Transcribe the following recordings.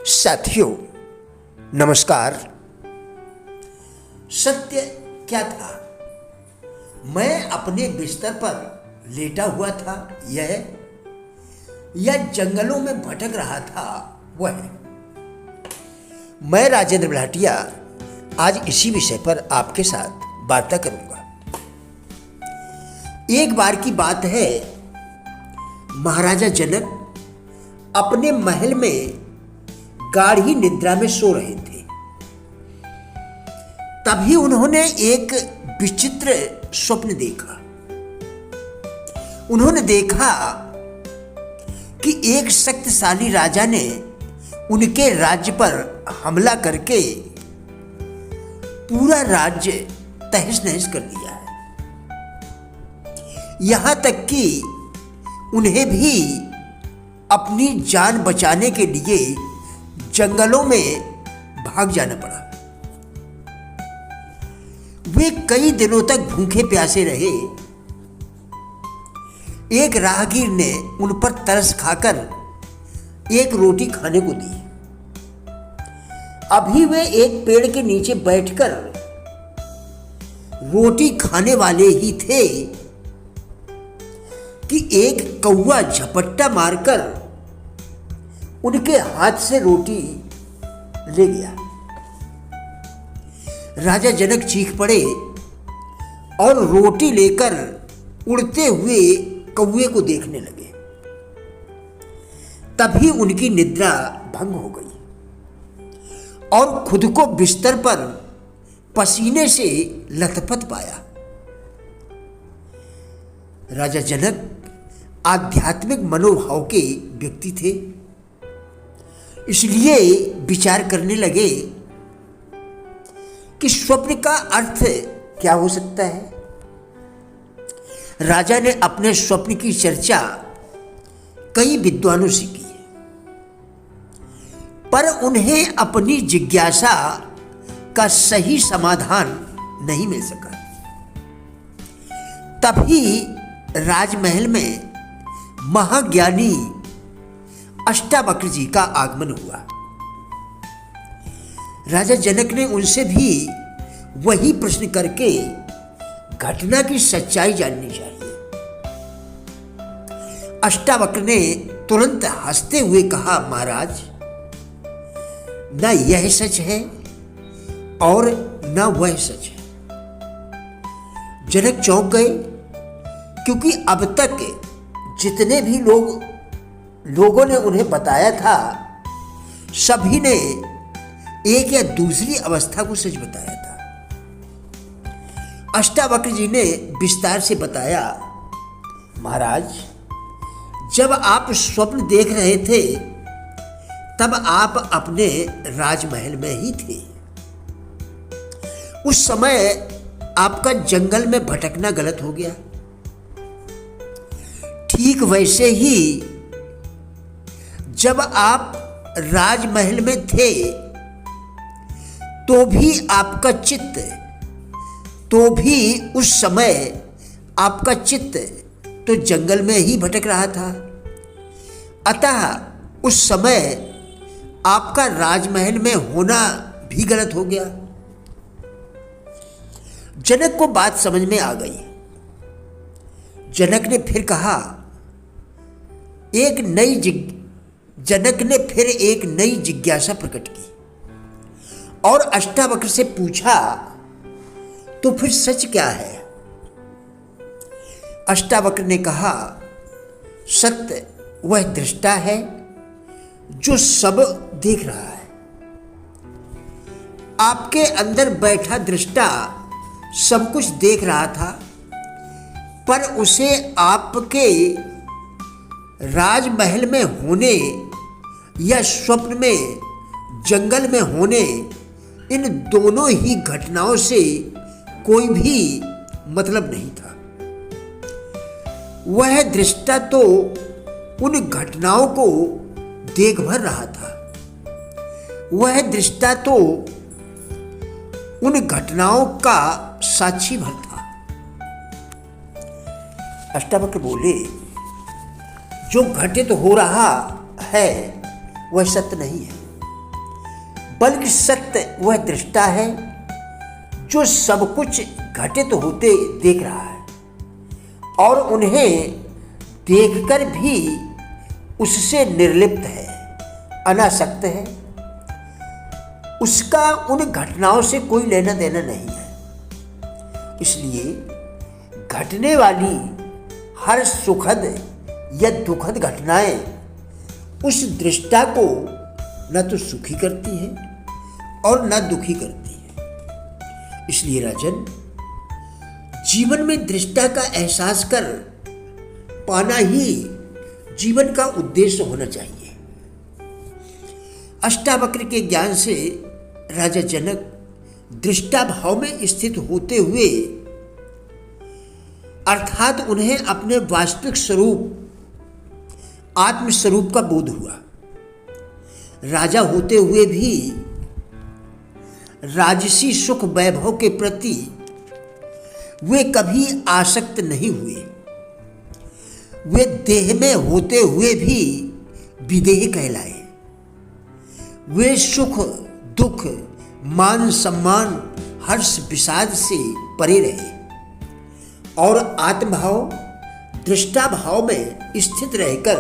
साथियों नमस्कार। सत्य क्या था? मैं अपने बिस्तर पर लेटा हुआ था या जंगलों में भटक रहा था वह। मैं राजेंद्र भाटिया आज इसी विषय पर आपके साथ वार्ता करूंगा। एक बार की बात है, महाराजा जनक अपने महल में गाढ़ी निद्रा में सो रहे थे। तभी उन्होंने एक विचित्र स्वप्न देखा। उन्होंने देखा कि एक शक्तिशाली राजा ने उनके राज्य पर हमला करके पूरा राज्य तहस नहस कर दिया है। यहां तक कि उन्हें भी अपनी जान बचाने के लिए जंगलों में भाग जाना पड़ा। वे कई दिनों तक भूखे प्यासे रहे। एक राहगीर ने उन पर तरस खाकर एक रोटी खाने को दी। अभी वे एक पेड़ के नीचे बैठकर रोटी खाने वाले ही थे कि एक कौवा झपट्टा मारकर उनके हाथ से रोटी ले गया। राजा जनक चीख पड़े और रोटी लेकर उड़ते हुए कौवे को देखने लगे। तभी उनकी निद्रा भंग हो गई और खुद को बिस्तर पर पसीने से लथपथ पाया। राजा जनक आध्यात्मिक मनोभाव के व्यक्ति थे, इसलिए विचार करने लगे कि स्वप्न का अर्थ क्या हो सकता है। राजा ने अपने स्वप्न की चर्चा कई विद्वानों से की, पर उन्हें अपनी जिज्ञासा का सही समाधान नहीं मिल सका। तभी राजमहल में महाज्ञानी अष्टावक्र जी का आगमन हुआ। राजा जनक ने उनसे भी वही प्रश्न करके घटना की सच्चाई जाननी चाहिए। अष्टावक्र ने तुरंत हंसते हुए कहा, महाराज, न यह सच है और न वह सच है। जनक चौंक गए, क्योंकि अब तक जितने भी लोगों ने उन्हें बताया था, सभी ने एक या दूसरी अवस्था को सच बताया था। अष्टावक्र जी ने विस्तार से बताया, महाराज, जब आप स्वप्न देख रहे थे तब आप अपने राजमहल में ही थे। उस समय आपका जंगल में भटकना गलत हो गया। ठीक वैसे ही जब आप राजमहल में थे तो भी उस समय आपका चित्त तो जंगल में ही भटक रहा था। अतः उस समय आपका राजमहल में होना भी गलत हो गया। जनक को बात समझ में आ गई। जनक ने फिर एक नई जिज्ञासा प्रकट की और अष्टावक्र से पूछा, तो फिर सच क्या है? अष्टावक्र ने कहा, सत्य वह दृष्टा है जो सब देख रहा है। आपके अंदर बैठा दृष्टा सब कुछ देख रहा था, पर उसे आपके राजमहल में होने या स्वप्न में जंगल में होने, इन दोनों ही घटनाओं से कोई भी मतलब नहीं था। वह दृष्टा तो उन घटनाओं को देख भर रहा था। वह दृष्टा तो उन घटनाओं का साक्षी भर था। अष्टावक्र बोले, जो घटित हो रहा है वह सत्य नहीं है। बल्कि सत्य वह दृष्टा है जो सब कुछ घटित होते देख रहा है और उन्हें देखकर भी उससे निर्लिप्त है, अनासक्त है। उसका उन घटनाओं से कोई लेना देना नहीं है। इसलिए घटने वाली हर सुखद या दुखद घटनाएं उस दृष्टा को न तो सुखी करती हैं और न दुखी करती हैं। इसलिए राजन, जीवन में दृष्टा का एहसास कर पाना ही जीवन का उद्देश्य होना चाहिए। अष्टावक्र के ज्ञान से राजा जनक दृष्टा भाव में स्थित होते हुए, अर्थात उन्हें अपने वास्तविक स्वरूप आत्म स्वरूप का बोध हुआ। राजा होते हुए भी राजसी सुख वैभव के प्रति वे कभी आसक्त नहीं हुए। वे देह में होते हुए भी विदेह कहलाए। वे सुख दुख मान सम्मान हर्ष विषाद से परे रहे और आत्मभाव दृष्टा भाव में स्थित रहकर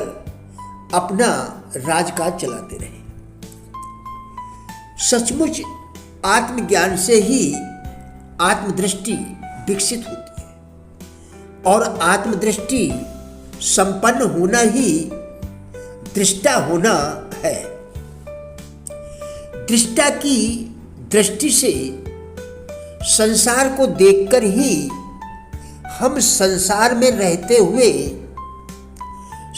अपना राजकाज चलाते रहे। सचमुच आत्मज्ञान से ही आत्मदृष्टि विकसित होती है और आत्मदृष्टि संपन्न होना ही दृष्टा होना है। दृष्टा की दृष्टि से संसार को देखकर ही हम संसार में रहते हुए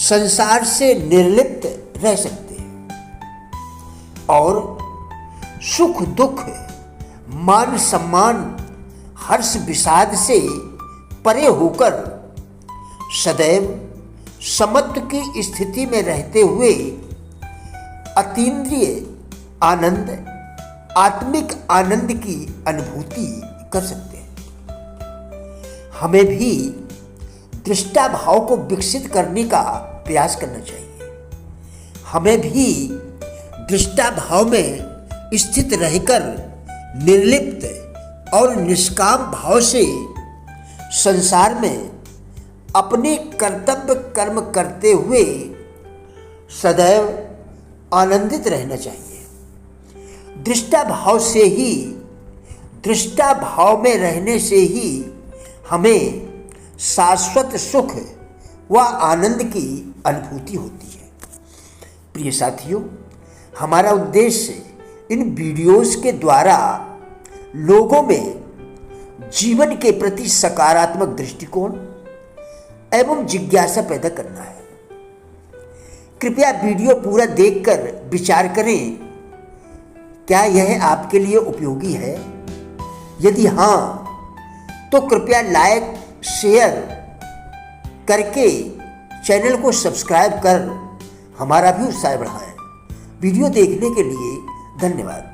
संसार से निर्लिप्त रह सकते हैं और सुख दुख मान सम्मान हर्ष विषाद से परे होकर सदैव समत्व की स्थिति में रहते हुए अतीन्द्रिय आनंद आत्मिक आनंद की अनुभूति कर सकते हैं। हमें भी दृष्टा भाव को विकसित करने का प्रयास करना चाहिए। हमें भी दृष्टा भाव में स्थित रहकर निर्लिप्त और निष्काम भाव से संसार में अपने कर्तव्य कर्म करते हुए सदैव आनंदित रहना चाहिए। दृष्टा भाव से ही, दृष्टा भाव में रहने से ही हमें शाश्वत सुख व आनंद की अनुभूति होती है। प्रिय साथियों, हमारा उद्देश्य इन वीडियोस के द्वारा लोगों में जीवन के प्रति सकारात्मक दृष्टिकोण एवं जिज्ञासा पैदा करना है। कृपया वीडियो पूरा देखकर विचार करें, क्या यह आपके लिए उपयोगी है? यदि हाँ, तो कृपया लाइक शेयर करके चैनल को सब्सक्राइब कर हमारा भी उत्साह बढ़ाएं। वीडियो देखने के लिए धन्यवाद।